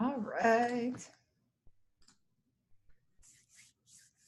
All right.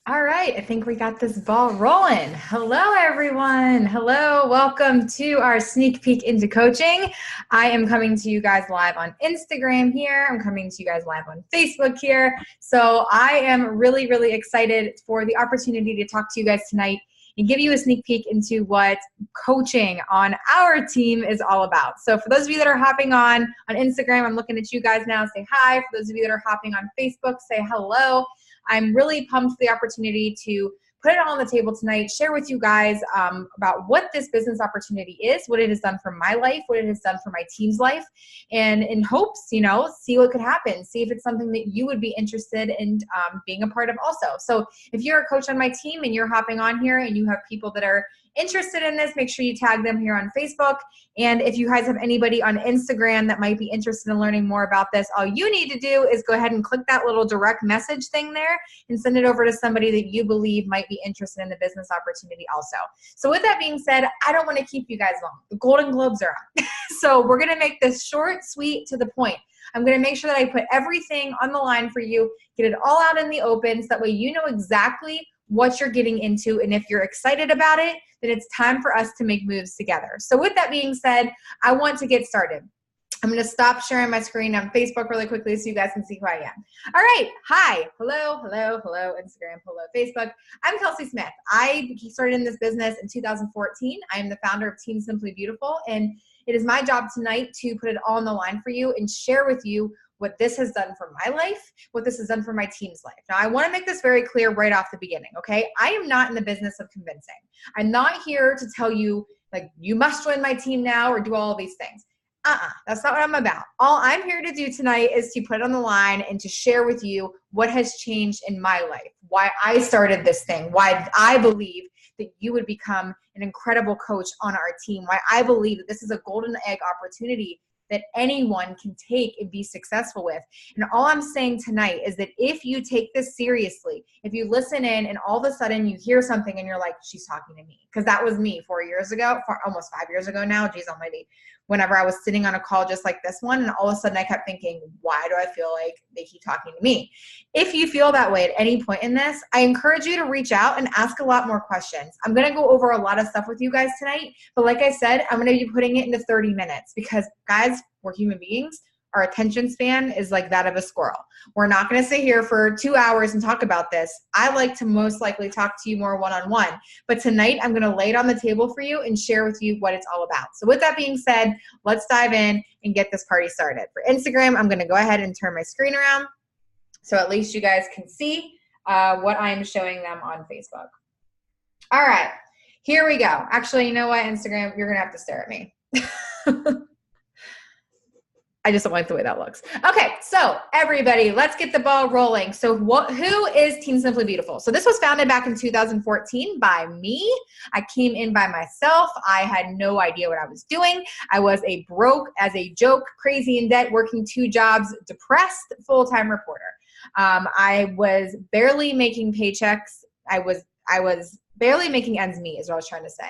All right, I think we got this ball rolling. Hello, everyone. Hello, welcome to our sneak peek into coaching. I am coming to you guys live on Instagram here. I'm coming to you guys live on Facebook here. So I am really, really excited for the opportunity to talk to you guys tonight and give you a sneak peek into what coaching on our team is all about. So for those of you that are hopping on Instagram, I'm looking at you guys now, say hi. For those of you that are hopping on Facebook, say hello. I'm really pumped for the opportunity to put it all on the table tonight, share with you guys about what this business opportunity is, what it has done for my life, what it has done for my team's life, and in hopes, see what could happen, see if it's something that you would be interested in being a part of also. So if you're a coach on my team and you're hopping on here and you have people that are interested in this, make sure you tag them here on Facebook. And if you guys have anybody on Instagram that might be interested in learning more about this, all you need to do is go ahead and click that little direct message thing there and send it over to somebody that you believe might be interested in the business opportunity also. So with that being said, I don't want to keep you guys long. The Golden Globes are on. So we're going to make this short, sweet, to the point. I'm going to make sure that I put everything on the line for you, get it all out in the open, so that way you know exactly what you're getting into, and if you're excited about it, then it's time for us to make moves together. So with that being said, I want to get started. I'm going to stop sharing my screen on Facebook really quickly so you guys can see who I am. All right. Hi. Hello, hello, hello, Instagram, hello, Facebook. I'm Kelsey Smith. I started in this business in 2014. I am the founder of Team Simply Beautiful, and it is my job tonight to put it all on the line for you and share with you what this has done for my life, what this has done for my team's life. Now, I want to make this very clear right off the beginning, okay? I am not in the business of convincing. I'm not here to tell you, like, you must join my team now or do all of these things. That's not what I'm about. All I'm here to do tonight is to put it on the line and to share with you what has changed in my life, why I started this thing, why I believe that you would become an incredible coach on our team, why I believe that this is a golden egg opportunity that anyone can take and be successful with. And all I'm saying tonight is that if you take this seriously, if you listen in and all of a sudden you hear something and you're like, she's talking to me, because that was me 4 years ago, almost 5 years ago now, geez almighty, whenever I was sitting on a call just like this one, and all of a sudden I kept thinking, why do I feel like they keep talking to me? If you feel that way at any point in this, I encourage you to reach out and ask a lot more questions. I'm going to go over a lot of stuff with you guys tonight, but like I said, I'm going to be putting it into 30 minutes because, guys, we're human beings. Our attention span is like that of a squirrel. We're not going to sit here for 2 hours and talk about this. I like to most likely talk to you more one-on-one, but tonight I'm going to lay it on the table for you and share with you what it's all about. So with that being said, let's dive in and get this party started. For Instagram, I'm going to go ahead and turn my screen around so at least you guys can see what I'm showing them on Facebook. All right, here we go. Actually, you know what, Instagram, you're going to have to stare at me. I just don't like the way that looks. Okay, so everybody, let's get the ball rolling. So who is Team Simply Beautiful? So this was founded back in 2014 by me. I came in by myself. I had no idea what I was doing. I was a broke, as a joke, crazy in debt, working 2 jobs, depressed, full-time reporter. I was barely making paychecks. I was barely making ends meet is what I was trying to say.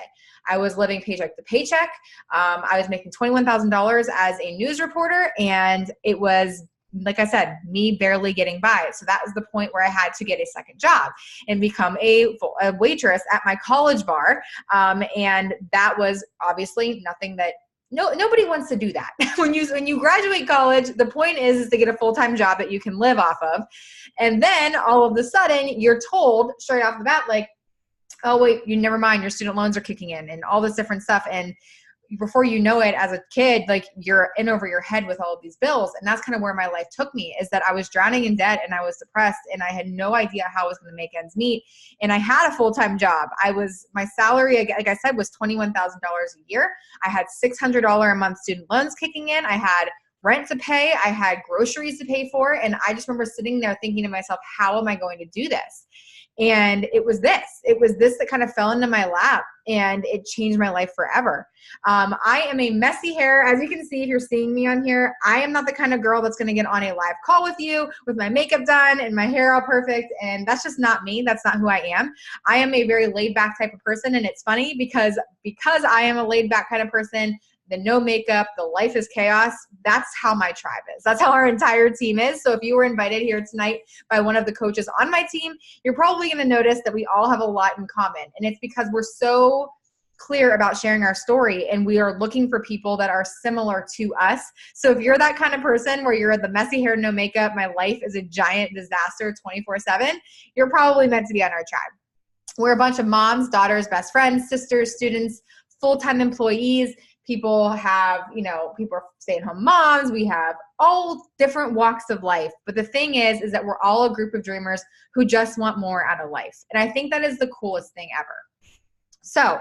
I was living paycheck to paycheck. I was making $21,000 as a news reporter, and it was, like I said, me barely getting by. So that was the point where I had to get a second job and become a waitress at my college bar. And that was obviously nothing that nobody wants to do that. When you graduate college, the point is to get a full-time job that you can live off of. And then all of a sudden you're told straight off the bat, like, oh, wait, you never mind, your student loans are kicking in and all this different stuff. And before you know it, as a kid, like, you're in over your head with all of these bills. And that's kind of where my life took me, is that I was drowning in debt and I was depressed and I had no idea how I was going to make ends meet. And I had a full-time job. My salary, like I said, was $21,000 a year. I had $600 a month student loans kicking in. I had rent to pay. I had groceries to pay for. And I just remember sitting there thinking to myself, how am I going to do this? And it was this that kind of fell into my lap, and it changed my life forever. I am a messy hair. As you can see, if you're seeing me on here, I am not the kind of girl that's going to get on a live call with you with my makeup done and my hair all perfect. And that's just not me. That's not who I am. I am a very laid back type of person. And it's funny because I am a laid back kind of person, the no makeup, the life is chaos. That's how my tribe is. That's how our entire team is. So if you were invited here tonight by one of the coaches on my team, you're probably going to notice that we all have a lot in common. And it's because we're so clear about sharing our story, and we are looking for people that are similar to us. So if you're that kind of person where you're the messy hair, no makeup, my life is a giant disaster 24/7, you're probably meant to be on our tribe. We're a bunch of moms, daughters, best friends, sisters, students, full-time employees. People have, people are stay-at-home moms. We have all different walks of life. But the thing is that we're all a group of dreamers who just want more out of life. And I think that is the coolest thing ever. So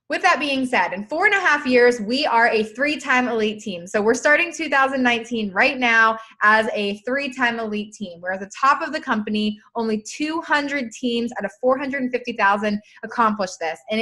with that being said, in 4.5 years, we are a 3-time elite team. So we're starting 2019 right now as a 3-time elite team. We're at the top of the company. Only 200 teams out of 450,000 accomplished this. And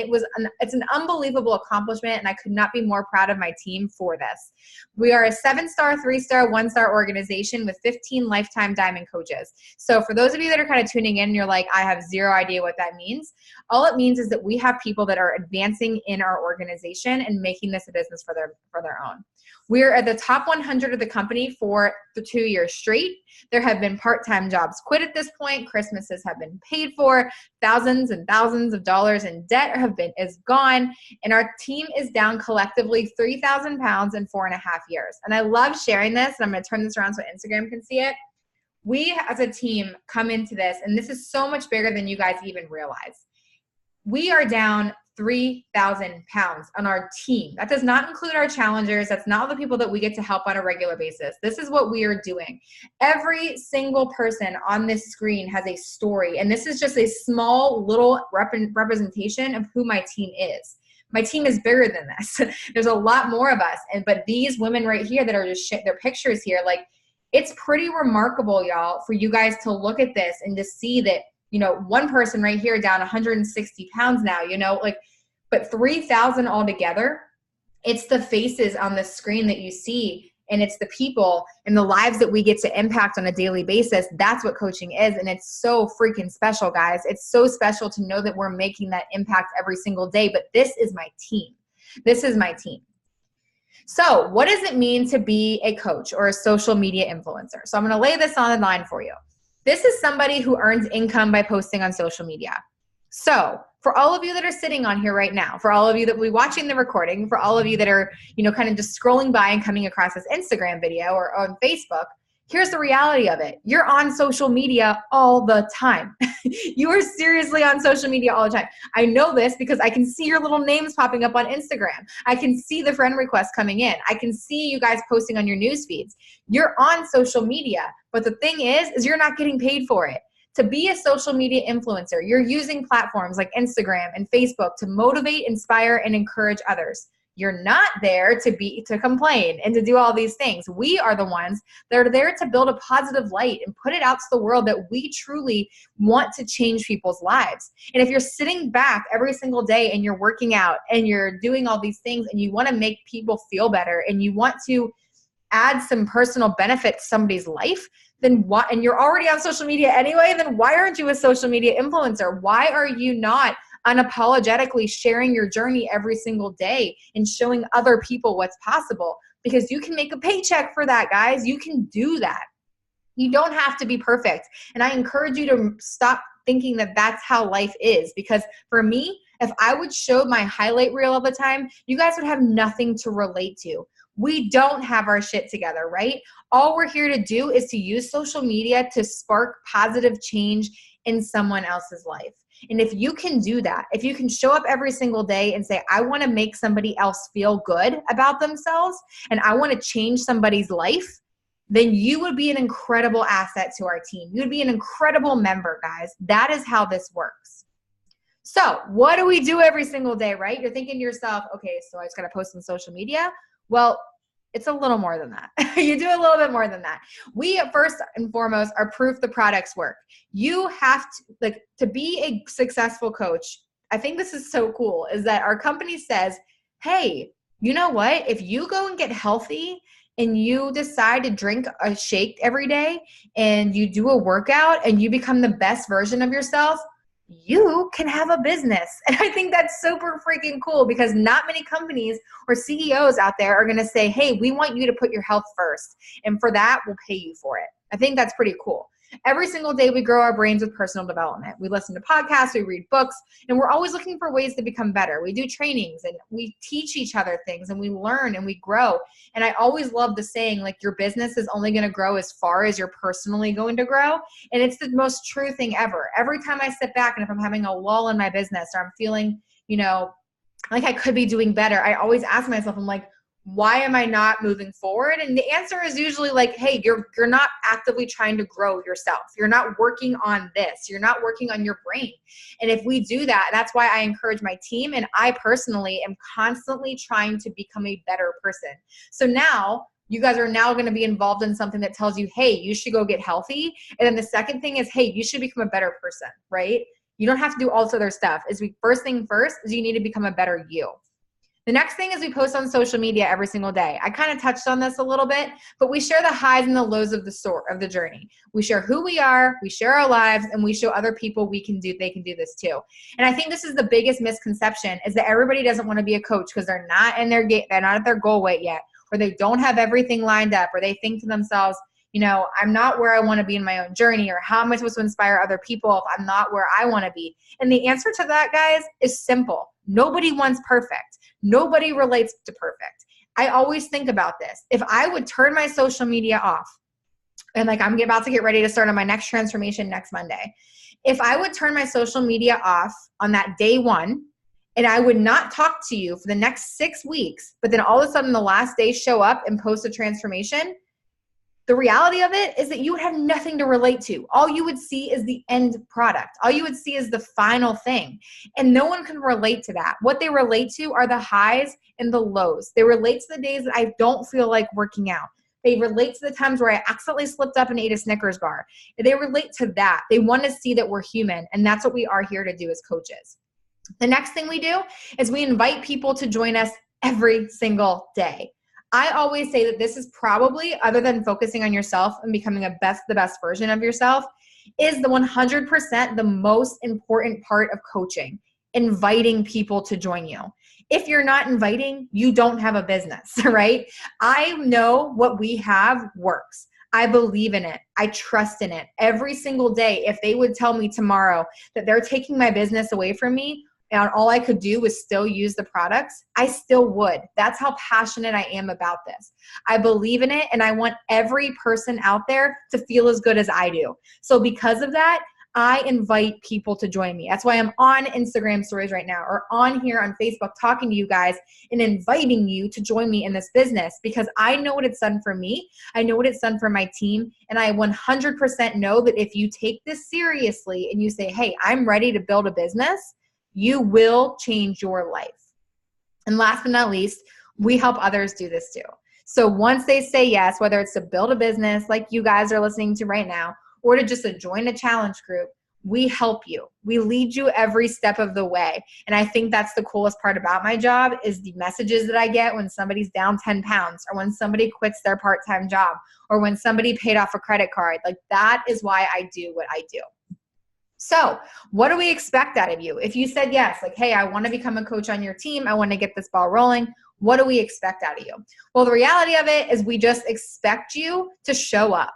it's an unbelievable accomplishment, and I could not be more proud of my team for this. We are a 7-star, 3-star, 1-star organization with 15 lifetime diamond coaches. So for those of you that are kind of tuning in and you're like, I have zero idea what that means. All it means is that we have people that are advancing in our organization and making this a business for their own. We're at the top 100 of the company for the 2 years straight. There have been part-time jobs quit at this point. Christmases have been paid for. Thousands and thousands of dollars in debt is gone. And our team is down collectively 3,000 pounds in 4.5 years. And I love sharing this. And I'm going to turn this around so Instagram can see it. We as a team come into this, and this is so much bigger than you guys even realize. We are down 3,000 pounds on our team. That does not include our challengers. That's not the people that we get to help on a regular basis. This is what we are doing. Every single person on this screen has a story, and this is just a small little representation of who my team is. My team is bigger than this. There's a lot more of us, but these women right here that are just their pictures here, like, it's pretty remarkable, y'all, for you guys to look at this and to see that, one person right here down 160 pounds now, but 3,000 altogether. It's the faces on the screen that you see, and it's the people and the lives that we get to impact on a daily basis. That's what coaching is, and it's so freaking special, guys. It's so special to know that we're making that impact every single day, but this is my team. This is my team. So what does it mean to be a coach or a social media influencer? So I'm going to lay this on the line for you. This is somebody who earns income by posting on social media. So for all of you that are sitting on here right now, for all of you that will be watching the recording, for all of you that are, kind of just scrolling by and coming across this Instagram video or on Facebook, here's the reality of it. You're on social media all the time. You are seriously on social media all the time. I know this because I can see your little names popping up on Instagram. I can see the friend requests coming in. I can see you guys posting on your news feeds. You're on social media, but the thing is you're not getting paid for it. To be a social media influencer, you're using platforms like Instagram and Facebook to motivate, inspire, and encourage others. You're not there to complain and to do all these things. We are the ones that are there to build a positive light and put it out to the world that we truly want to change people's lives. And if you're sitting back every single day and you're working out and you're doing all these things and you want to make people feel better and you want to add some personal benefit to somebody's life, then why, and you're already on social media anyway, then why aren't you a social media influencer? Why are you not unapologetically sharing your journey every single day and showing other people what's possible? Because you can make a paycheck for that, guys. You can do that. You don't have to be perfect. And I encourage you to stop thinking that that's how life is. Because for me, if I would show my highlight reel all the time, you guys would have nothing to relate to. We don't have our shit together, right? All we're here to do is to use social media to spark positive change in someone else's life. And if you can do that, if you can show up every single day and say, I want to make somebody else feel good about themselves and I want to change somebody's life, then you would be an incredible asset to our team. You'd be an incredible member, guys. That is how this works. So what do we do every single day, right? You're thinking to yourself, okay, so I just got to post on social media. Well, it's a little more than that. You do a little bit more than that. We, first and foremost, are proof the products work. You have to be a successful coach. I think this is so cool, is that our company says, hey, you know what? If you go and get healthy and you decide to drink a shake every day and you do a workout and you become the best version of yourself, you can have a business. And I think that's super freaking cool because not many companies or CEOs out there are going to say, hey, we want you to put your health first. And for that, we'll pay you for it. I think that's pretty cool. Every single day we grow our brains with personal development. We listen to podcasts, we read books, and we're always looking for ways to become better. We do trainings and we teach each other things and we learn and we grow. And I always love the saying, like, your business is only going to grow as far as you're personally going to grow. And it's the most true thing ever. Every time I sit back and if I'm having a lull in my business or I'm feeling, like I could be doing better, I always ask myself, I'm like, why am I not moving forward? And the answer is usually like, hey, you're not actively trying to grow yourself. You're not working on this. You're not working on your brain. And if we do that, that's why I encourage my team. And I personally am constantly trying to become a better person. So now you guys are now going to be involved in something that tells you, hey, you should go get healthy. And then the second thing is, hey, you should become a better person, right? You don't have to do all this other stuff. First thing first is you need to become a better you. The next thing is we post on social media every single day. I kind of touched on this a little bit, but we share the highs and the lows of the journey. We share who we are, we share our lives, and we show other people they can do this too. And I think this is the biggest misconception is that everybody doesn't want to be a coach because they're not at their goal weight yet, or they don't have everything lined up, or they think to themselves, I'm not where I want to be in my own journey, or how am I supposed to inspire other people if I'm not where I want to be? And the answer to that, guys, is simple. Nobody wants perfect. Nobody relates to perfect. I always think about this. If I would turn my social media off, and like I'm about to get ready to start on my next transformation next Monday, if I would turn my social media off on that day one, and I would not talk to you for the next 6 weeks, but then all of a sudden the last day show up and post a transformation, the reality of it is that you would have nothing to relate to. All you would see is the end product. All you would see is the final thing. And no one can relate to that. What they relate to are the highs and the lows. They relate to the days that I don't feel like working out. They relate to the times where I accidentally slipped up and ate a Snickers bar. They relate to that. They want to see that we're human. And that's what we are here to do as coaches. The next thing we do is we invite people to join us every single day. I always say that this is probably, other than focusing on yourself and becoming the best version of yourself, is the 100% the most important part of coaching, inviting people to join you. If you're not inviting, you don't have a business, right? I know what we have works. I believe in it. I trust in it. Every single day, if they would tell me tomorrow that they're taking my business away from me, and all I could do was still use the products, I still would. That's how passionate I am about this. I believe in it, and I want every person out there to feel as good as I do. So because of that, I invite people to join me. That's why I'm on Instagram stories right now, or on here on Facebook talking to you guys and inviting you to join me in this business, because I know what it's done for me. I know what it's done for my team. And I 100% know that if you take this seriously and you say, hey, I'm ready to build a business, you will change your life. And last but not least, we help others do this too. So once they say yes, whether it's to build a business like you guys are listening to right now, or to just to join a challenge group, we help you. We lead you every step of the way. And I think that's the coolest part about my job is the messages that I get when somebody's down 10 pounds, or when somebody quits their part-time job, or when somebody paid off a credit card. Like, that is why I do what I do. So what do we expect out of you? If you said yes, like, hey, I want to become a coach on your team, I want to get this ball rolling, what do we expect out of you? Well, the reality of it is we just expect you to show up,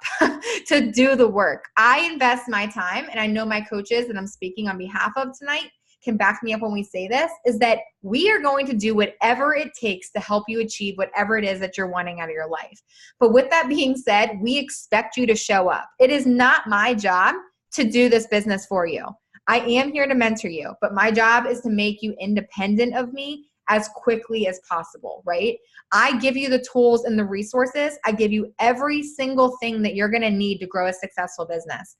to do the work. I invest my time, and I know my coaches that I'm speaking on behalf of tonight can back me up when we say this, is that we are going to do whatever it takes to help you achieve whatever it is that you're wanting out of your life. But with that being said, we expect you to show up. It is not my job to do this business for you. I am here to mentor you, but my job is to make you independent of me as quickly as possible, right? I give you the tools and the resources. I give you every single thing that you're going to need to grow a successful business.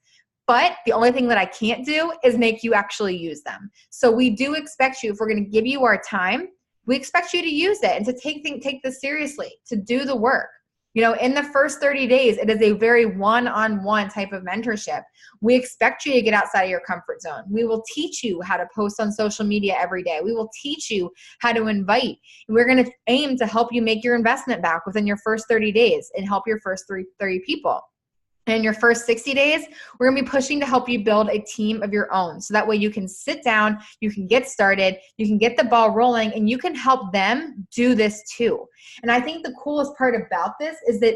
But the only thing that I can't do is make you actually use them. So we do expect you, if we're going to give you our time, we expect you to use it and to take this seriously, to do the work. In the first 30 days, it is a very one-on-one type of mentorship. We expect you to get outside of your comfort zone. We will teach you how to post on social media every day. We will teach you how to invite. We're going to aim to help you make your investment back within your first 30 days and help your first 30 people. And in your first 60 days, we're going to be pushing to help you build a team of your own. So that way you can sit down, you can get started, you can get the ball rolling, and you can help them do this too. And I think the coolest part about this is that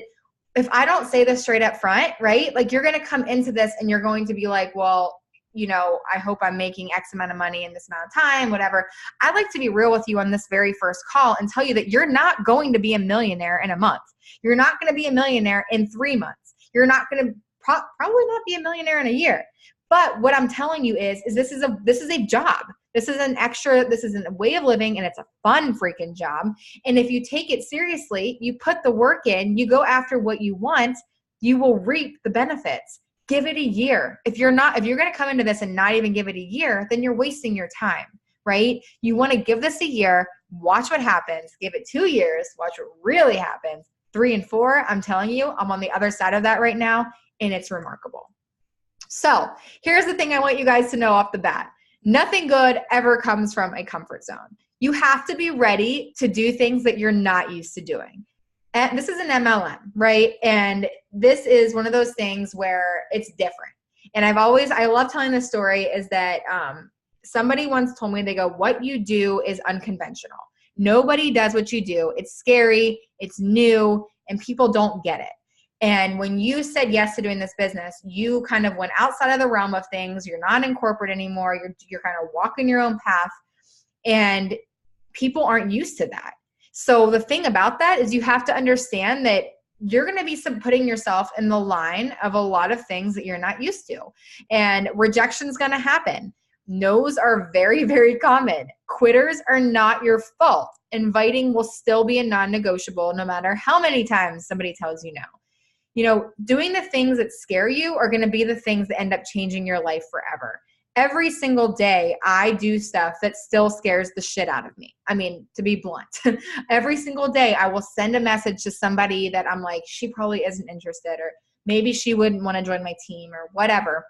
if I don't say this straight up front, right? Like, you're going to come into this and you're going to be like, well, you know, I hope I'm making X amount of money in this amount of time, whatever. I'd like to be real with you on this very first call and tell you that you're not going to be a millionaire in a month. You're not going to be a millionaire in 3 months. You're not going to probably not be a millionaire in a year. But what I'm telling you is this is a job. This is an extra, this is a way of living, and it's a fun freaking job. And if you take it seriously, you put the work in, you go after what you want, you will reap the benefits. Give it a year. If you're going to come into this and not even give it a year, then you're wasting your time, right? You want to give this a year, watch what happens, give it 2 years, watch what really happens. 3 and 4, I'm telling you, I'm on the other side of that right now, and it's remarkable. So here's the thing I want you guys to know off the bat. Nothing good ever comes from a comfort zone. You have to be ready to do things that you're not used to doing. And this is an MLM, right? And this is one of those things where it's different. And I love telling this story is that somebody once told me, they go, what you do is unconventional. Nobody does what you do. It's scary, it's new, and people don't get it. And when you said yes to doing this business, you kind of went outside of the realm of things. You're not in corporate anymore. You're kind of walking your own path, and people aren't used to that. So the thing about that is you have to understand that you're going to be putting yourself in the line of a lot of things that you're not used to, and rejection is going to happen. No's are very, very common. Quitters are not your fault. Inviting will still be a non-negotiable no matter how many times somebody tells you no. You know, doing the things that scare you are going to be the things that end up changing your life forever. Every single day, I do stuff that still scares the shit out of me. I mean, to be blunt, every single day I will send a message to somebody that I'm like, she probably isn't interested, or maybe she wouldn't want to join my team or whatever.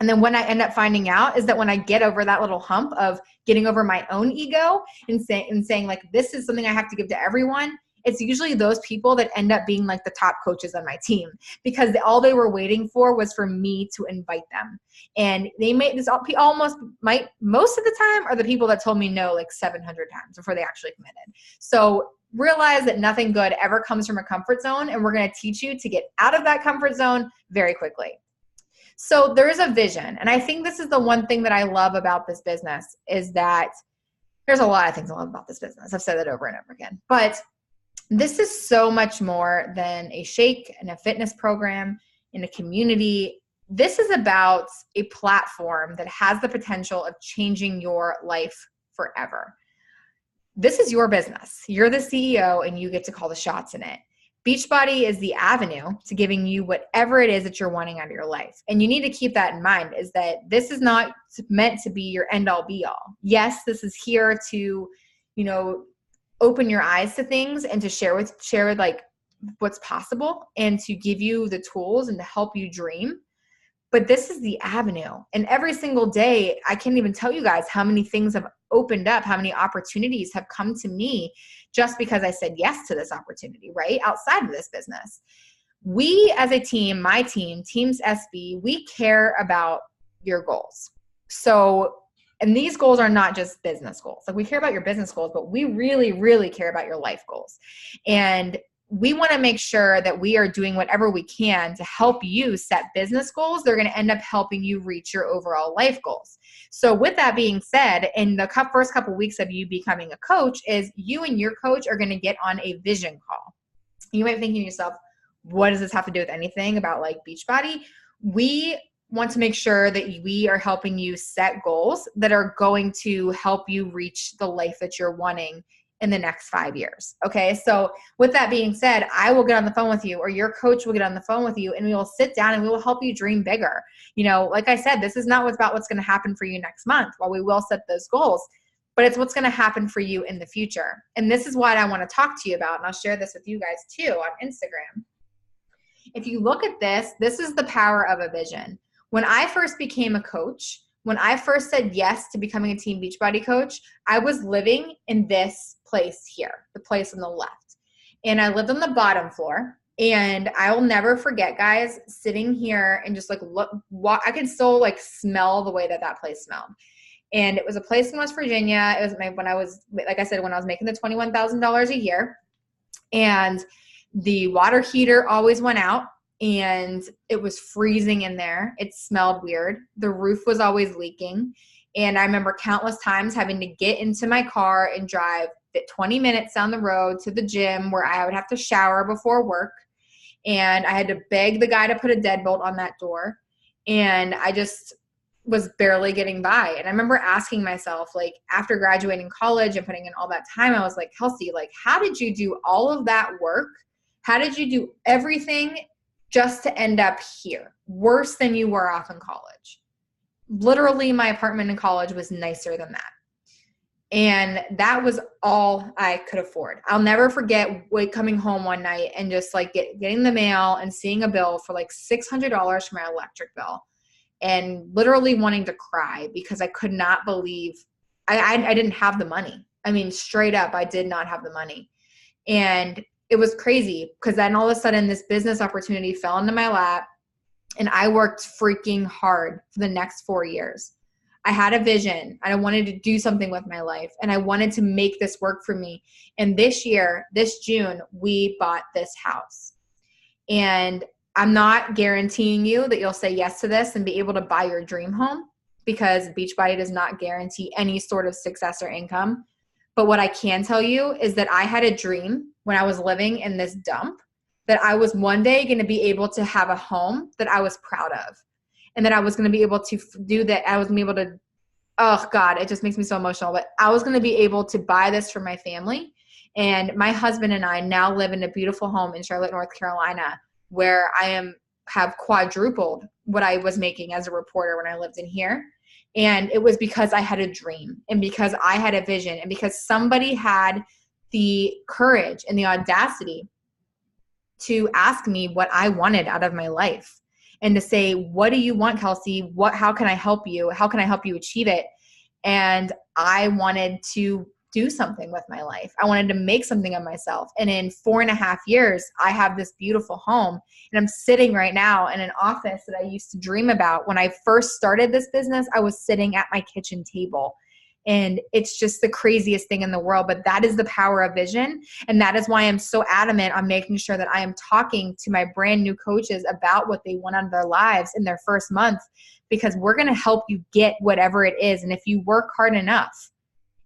And then when I end up finding out is that when I get over that little hump of getting over my own ego and saying like, this is something I have to give to everyone, it's usually those people that end up being like the top coaches on my team, because all they were waiting for was for me to invite them. And they made this most of the time are the people that told me no like 700 times before they actually committed. So realize that nothing good ever comes from a comfort zone, and we're going to teach you to get out of that comfort zone very quickly. So there is a vision. And I think this is the one thing that I love about this business is that there's a lot of things I love about this business. I've said that over and over again, but this is so much more than a shake and a fitness program in a community. This is about a platform that has the potential of changing your life forever. This is your business. You're the CEO and you get to call the shots in it. Beachbody is the avenue to giving you whatever it is that you're wanting out of your life. And you need to keep that in mind, is that this is not meant to be your end all be all. Yes, this is here to, open your eyes to things and to share like what's possible and to give you the tools and to help you dream. But this is the avenue. And every single day, I can't even tell you guys how many things have opened up, how many opportunities have come to me just because I said yes to this opportunity, right? Outside of this business. We as a team, my team, Teams SB, we care about your goals. And these goals are not just business goals. Like, we care about your business goals, but we really, really care about your life goals. And we want to make sure that we are doing whatever we can to help you set business goals. They're going to end up helping you reach your overall life goals. So with that being said, in the first couple of weeks of you becoming a coach, is you and your coach are going to get on a vision call. You might be thinking to yourself, what does this have to do with anything about like Beachbody? We want to make sure that we are helping you set goals that are going to help you reach the life that you're wanting in the next 5 years. Okay. So with that being said, I will get on the phone with you, or your coach will get on the phone with you, and we will sit down and we will help you dream bigger. Like I said, this is not about what's going to happen for you next month, while we will set those goals, but it's what's going to happen for you in the future. And this is what I want to talk to you about. And I'll share this with you guys too on Instagram. If you look at this, this is the power of a vision. When I first became a coach, when I first said yes to becoming a Team Beachbody coach, I was living in this place here, the place on the left. And I lived on the bottom floor. And I will never forget, guys, sitting here and just like I can still like smell the way that that place smelled. And it was a place in West Virginia. It was when I was, like I said, when I was making the $21,000 a year, and the water heater always went out and it was freezing in there. It smelled weird. The roof was always leaking. And I remember countless times having to get into my car and drive 20 minutes down the road to the gym where I would have to shower before work. And I had to beg the guy to put a deadbolt on that door. And I just was barely getting by. And I remember asking myself, like, after graduating college and putting in all that time, I was like, Kelsey, like, how did you do all of that work? How did you do everything just to end up here? Worse than you were off in college. Literally, my apartment in college was nicer than that. And that was all I could afford. I'll never forget coming home one night and just like getting the mail and seeing a bill for like $600 for my electric bill, and literally wanting to cry because I could not believe I didn't have the money. I mean, straight up, I did not have the money. And it was crazy because then all of a sudden this business opportunity fell into my lap, and I worked freaking hard for the next 4 years. I had a vision and I wanted to do something with my life, and I wanted to make this work for me. And this year, this June, we bought this house. And I'm not guaranteeing you that you'll say yes to this and be able to buy your dream home, because Beachbody does not guarantee any sort of success or income. But what I can tell you is that I had a dream when I was living in this dump that I was one day going to be able to have a home that I was proud of, and that I was going to be able to do that. I was going to be able to, oh God, it just makes me so emotional, but I was going to be able to buy this for my family. And my husband and I now live in a beautiful home in Charlotte, North Carolina, where I have quadrupled what I was making as a reporter when I lived in here. And it was because I had a dream, and because I had a vision, and because somebody had the courage and the audacity to ask me what I wanted out of my life, and to say, what do you want, Kelsey? How can I help you? How can I help you achieve it? And I wanted to do something with my life. I wanted to make something of myself. And in 4.5 years, I have this beautiful home, and I'm sitting right now in an office that I used to dream about. When I first started this business, I was sitting at my kitchen table. And it's just the craziest thing in the world. But that is the power of vision. And that is why I'm so adamant on making sure that I am talking to my brand new coaches about what they want out of their lives in their first month, because we're going to help you get whatever it is. And if you work hard enough,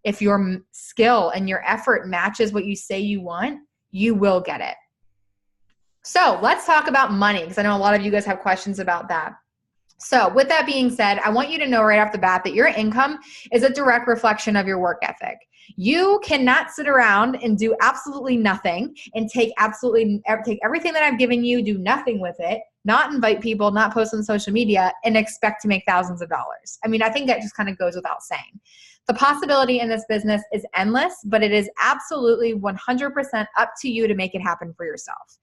if your skill and your effort matches what you say you want, you will get it. So let's talk about money, because I know a lot of you guys have questions about that. So with that being said, I want you to know right off the bat that your income is a direct reflection of your work ethic. You cannot sit around and do absolutely nothing and take everything that I've given you, do nothing with it, not invite people, not post on social media, and expect to make thousands of dollars. I mean, I think that just kind of goes without saying. The possibility in this business is endless, but it is absolutely 100% up to you to make it happen for yourself.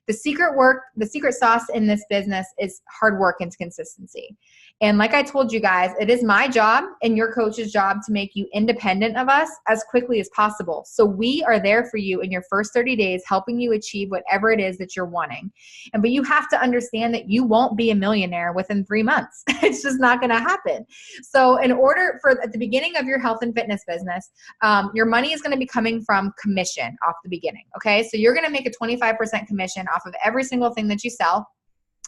The secret sauce in this business is hard work and consistency. And like I told you guys, it is my job and your coach's job to make you independent of us as quickly as possible. So we are there for you in your first 30 days, helping you achieve whatever it is that you're wanting. But you have to understand that you won't be a millionaire within 3 months. It's just not going to happen. So in order for at the beginning of your health and fitness business, your money is going to be coming from commission off the beginning. Okay. So you're going to make a 25% commission off of every single thing that you sell.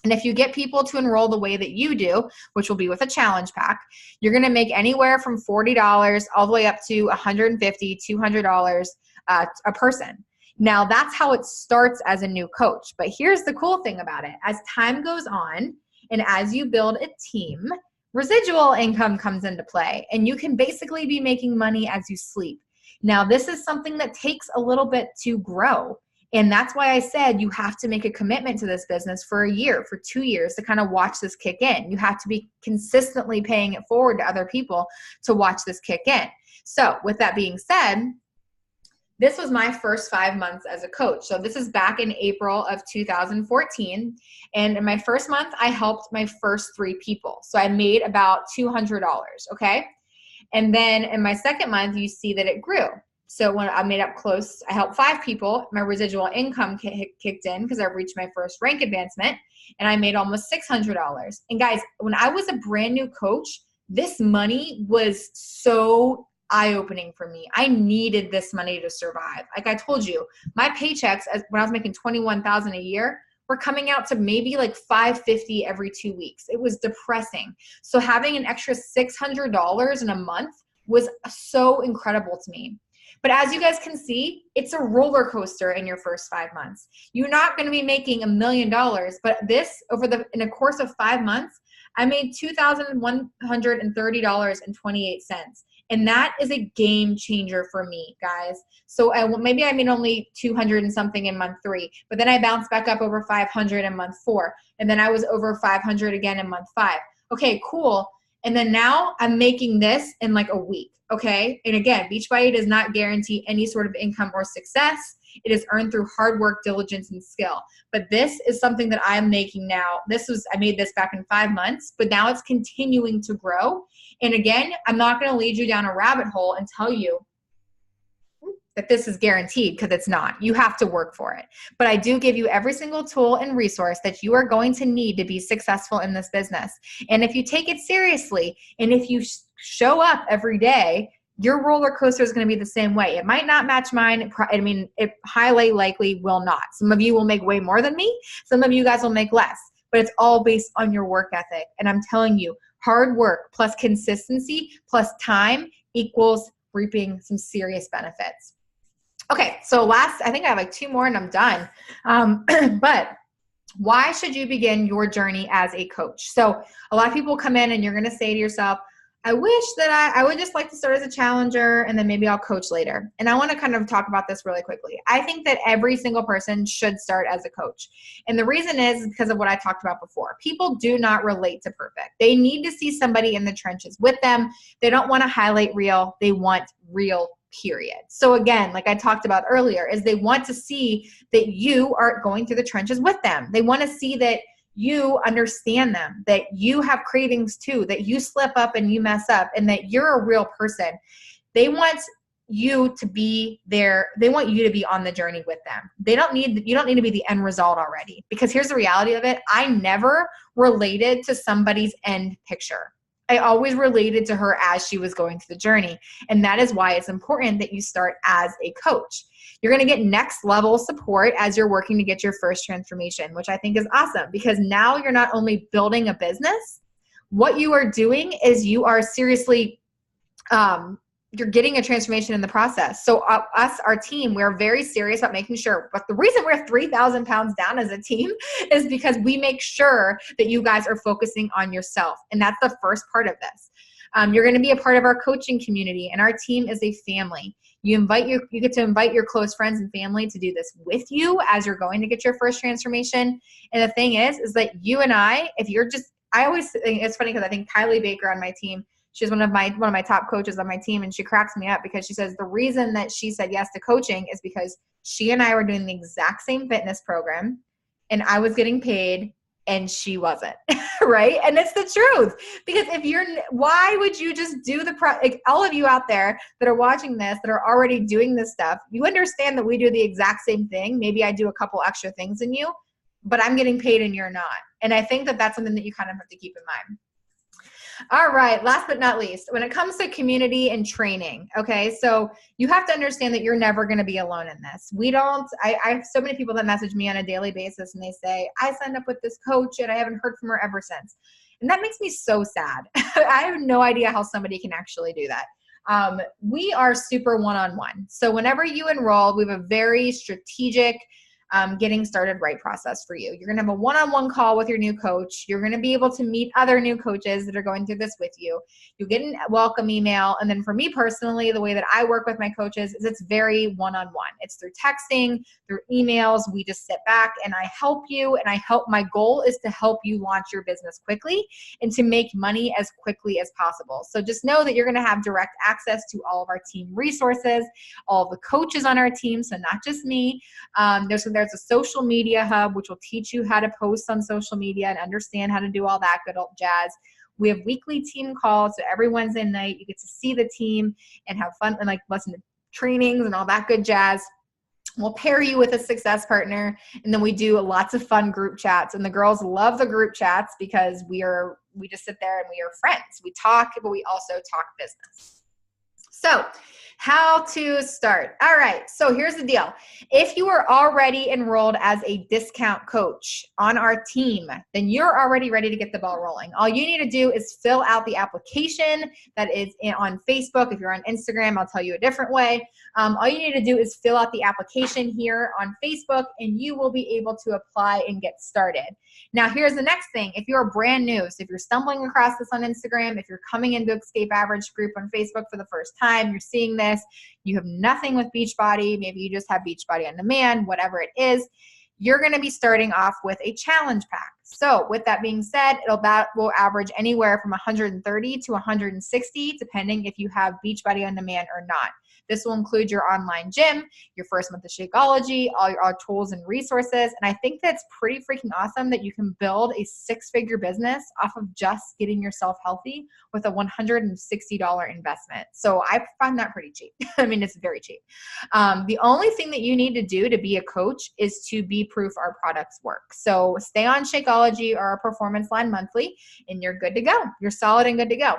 And if you get people to enroll the way that you do, which will be with a challenge pack, you're going to make anywhere from $40 all the way up to $150, $200 a person. Now, that's how it starts as a new coach. But here's the cool thing about it. As time goes on and as you build a team, residual income comes into play, and you can basically be making money as you sleep. Now, this is something that takes a little bit to grow. And that's why I said you have to make a commitment to this business for a year, for 2 years, to kind of watch this kick in. You have to be consistently paying it forward to other people to watch this kick in. So with that being said, this was my first 5 months as a coach. So this is back in April of 2014. And in my first month, I helped my first 3 people. So I made about $200, okay? And then in my second month, you see that it grew. So when I made up close, I helped 5 people. My residual income kicked in because I reached my first rank advancement, and I made almost $600. And guys, when I was a brand new coach, this money was so eye-opening for me. I needed this money to survive. Like I told you, my paychecks when I was making $21,000 a year were coming out to maybe like $550 every 2 weeks. It was depressing. So having an extra $600 in a month was so incredible to me. But as you guys can see, it's a roller coaster in your first 5 months. You're not going to be making $1 million, but this in a course of 5 months, I made $2,130.28. And that is a game changer for me, guys. So maybe I made only 200 and something in month 3, but then I bounced back up over 500 in month 4. And then I was over 500 again in month 5. Okay, cool. And then now I'm making this in like a week. Okay. And again, Beachbody does not guarantee any sort of income or success. It is earned through hard work, diligence, and skill. But this is something that I'm making now. I made this back in 5 months, but now it's continuing to grow. And again, I'm not going to lead you down a rabbit hole and tell you that this is guaranteed, because it's not. You have to work for it. But I do give you every single tool and resource that you are going to need to be successful in this business. And if you take it seriously, and if you show up every day, your roller coaster is going to be the same way. It might not match mine. I mean, it highly likely will not. Some of you will make way more than me. Some of you guys will make less. But it's all based on your work ethic. And I'm telling you, hard work plus consistency plus time equals reaping some serious benefits. Okay, so I think I have like 2 more and I'm done. But why should you begin your journey as a coach? So a lot of people come in and you're going to say to yourself, I wish that I would just like to start as a challenger and then maybe I'll coach later. And I want to kind of talk about this really quickly. I think that every single person should start as a coach. And the reason is because of what I talked about before. People do not relate to perfect. They need to see somebody in the trenches with them. They don't want to highlight reel. They want real, period. So again, like I talked about earlier, is they want to see that you are going through the trenches with them. They want to see that you understand them, that you have cravings too, that you slip up and you mess up, and that you're a real person. They want you to be there. They want you to be on the journey with them. You don't need to be the end result already, because here's the reality of it. I never related to somebody's end picture. I always related to her as she was going through the journey. And that is why it's important that you start as a coach. You're going to get next level support as you're working to get your first transformation, which I think is awesome, because now you're not only building a business, what you are doing is you are seriously, you're getting a transformation in the process. So our team, we're very serious about making sure, but the reason we're 3,000 pounds down as a team is because we make sure that you guys are focusing on yourself. And that's the first part of this. You're going to be a part of our coaching community, and our team is a family. You get to invite your close friends and family to do this with you as you're going to get your first transformation. And the thing is that you and I always think it's funny because I think Kylie Baker on my team, she's one of my top coaches on my team, and she cracks me up because she says the reason that she said yes to coaching is because she and I were doing the exact same fitness program, and I was getting paid and she wasn't, right? And it's the truth, because why would you just do all of you out there that are watching this, that are already doing this stuff, you understand that we do the exact same thing. Maybe I do a couple extra things than you, but I'm getting paid and you're not. And I think that that's something that you kind of have to keep in mind. All right, last but not least, when it comes to community and training, okay, so you have to understand that you're never going to be alone in this. I have so many people that message me on a daily basis and they say, I signed up with this coach and I haven't heard from her ever since. And that makes me so sad. I have no idea how somebody can actually do that. We are super one-on-one. So whenever you enroll, we have a very strategic getting started right process for you. You're going to have a one-on-one call with your new coach. You're going to be able to meet other new coaches that are going through this with you. You get a welcome email. And then for me personally, the way that I work with my coaches is it's very one-on-one. It's through texting, through emails. We just sit back and I help you, and my goal is to help you launch your business quickly and to make money as quickly as possible. So just know that you're going to have direct access to all of our team resources, all of the coaches on our team. So not just me. There's a social media hub, which will teach you how to post on social media and understand how to do all that good old jazz. We have weekly team calls. So every Wednesday night, you get to see the team and have fun and listen to trainings and all that good jazz. We'll pair you with a success partner, and then we do lots of fun group chats. And the girls love the group chats because we just sit there and we are friends. We talk, but we also talk business. So how to start. All right, so here's the deal. If you are already enrolled as a discount coach on our team, then you're already ready to get the ball rolling. All you need to do is fill out the application that is on Facebook. If you're on Instagram, I'll tell you a different way. All you need to do is fill out the application here on Facebook, and you will be able to apply and get started. Now, here's the next thing. If you're brand new, so if you're stumbling across this on Instagram, if you're coming into Escape Average group on Facebook for the first time, you're seeing this, you have nothing with Beachbody, maybe you just have Beachbody on demand, whatever it is, you're going to be starting off with a challenge pack. So with that being said, that will average anywhere from 130 to 160, depending if you have Beachbody on demand or not. This will include your online gym, your first month of Shakeology, all your tools and resources. And I think that's pretty freaking awesome that you can build a 6-figure business off of just getting yourself healthy with a $160 investment. So I find that pretty cheap. I mean, it's very cheap. The only thing that you need to do to be a coach is to be proof our products work. So stay on Shakeology or our Performance Line monthly, and you're good to go. You're solid and good to go.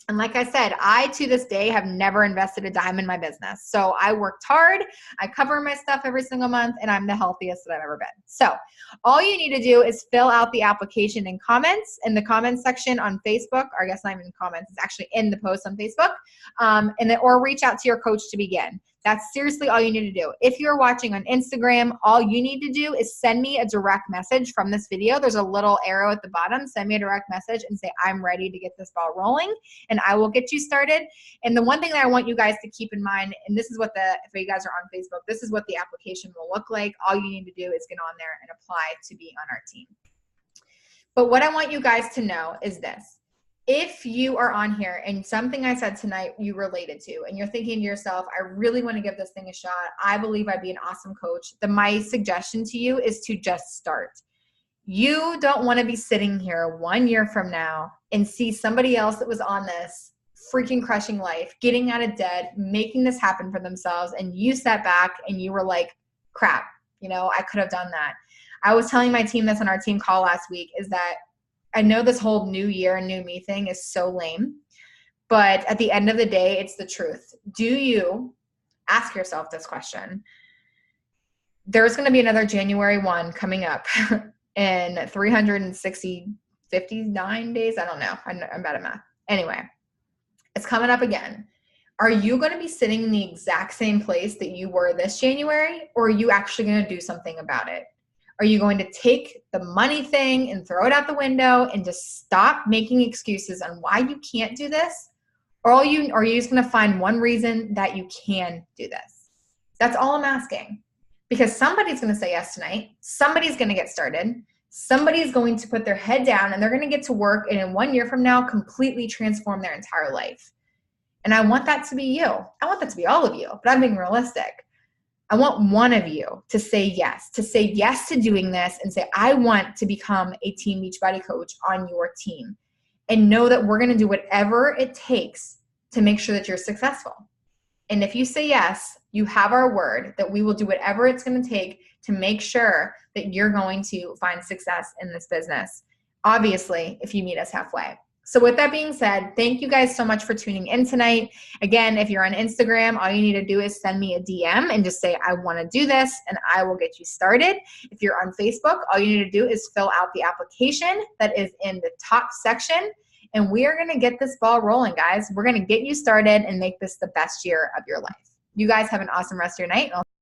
And like I said, I, to this day, have never invested a dime in my business. So I worked hard, I cover my stuff every single month, and I'm the healthiest that I've ever been. So all you need to do is fill out the application in the comments section on Facebook, or I guess not even comments, it's actually in the post on Facebook, or reach out to your coach to begin. That's seriously all you need to do. If you're watching on Instagram, all you need to do is send me a direct message from this video. There's a little arrow at the bottom. Send me a direct message and say, I'm ready to get this ball rolling, and I will get you started. And the one thing that I want you guys to keep in mind, and this is what if you guys are on Facebook, this is what the application will look like. All you need to do is get on there and apply to be on our team. But what I want you guys to know is this. If you are on here and something I said tonight you related to, and you're thinking to yourself, I really want to give this thing a shot, I believe I'd be an awesome coach, then my suggestion to you is to just start. You don't want to be sitting here 1 year from now and see somebody else that was on this freaking crushing life, getting out of debt, making this happen for themselves, and you sat back and you were like, crap, I could have done that. I was telling my team this on our team call last week, is that I know this whole new year, new me thing is so lame, but at the end of the day, it's the truth. Do you ask yourself this question? There's going to be another January 1 coming up in 59 days. I don't know. I'm bad at math. Anyway, it's coming up again. Are you going to be sitting in the exact same place that you were this January, or are you actually going to do something about it? Are you going to take the money thing and throw it out the window and just stop making excuses on why you can't do this? Or are you just going to find one reason that you can do this? That's all I'm asking. Because somebody's going to say yes tonight. Somebody's going to get started. Somebody's going to put their head down and they're going to get to work, and in 1 year from now, completely transform their entire life. And I want that to be you. I want that to be all of you, but I'm being realistic. I want one of you to say yes to doing this and say, I want to become a Team Beachbody coach on your team, and know that we're going to do whatever it takes to make sure that you're successful. And if you say yes, you have our word that we will do whatever it's going to take to make sure that you're going to find success in this business. Obviously, if you meet us halfway. So with that being said, thank you guys so much for tuning in tonight. Again, if you're on Instagram, all you need to do is send me a DM and just say, I want to do this, and I will get you started. If you're on Facebook, all you need to do is fill out the application that is in the top section, and we are going to get this ball rolling, guys. We're going to get you started and make this the best year of your life. You guys have an awesome rest of your night.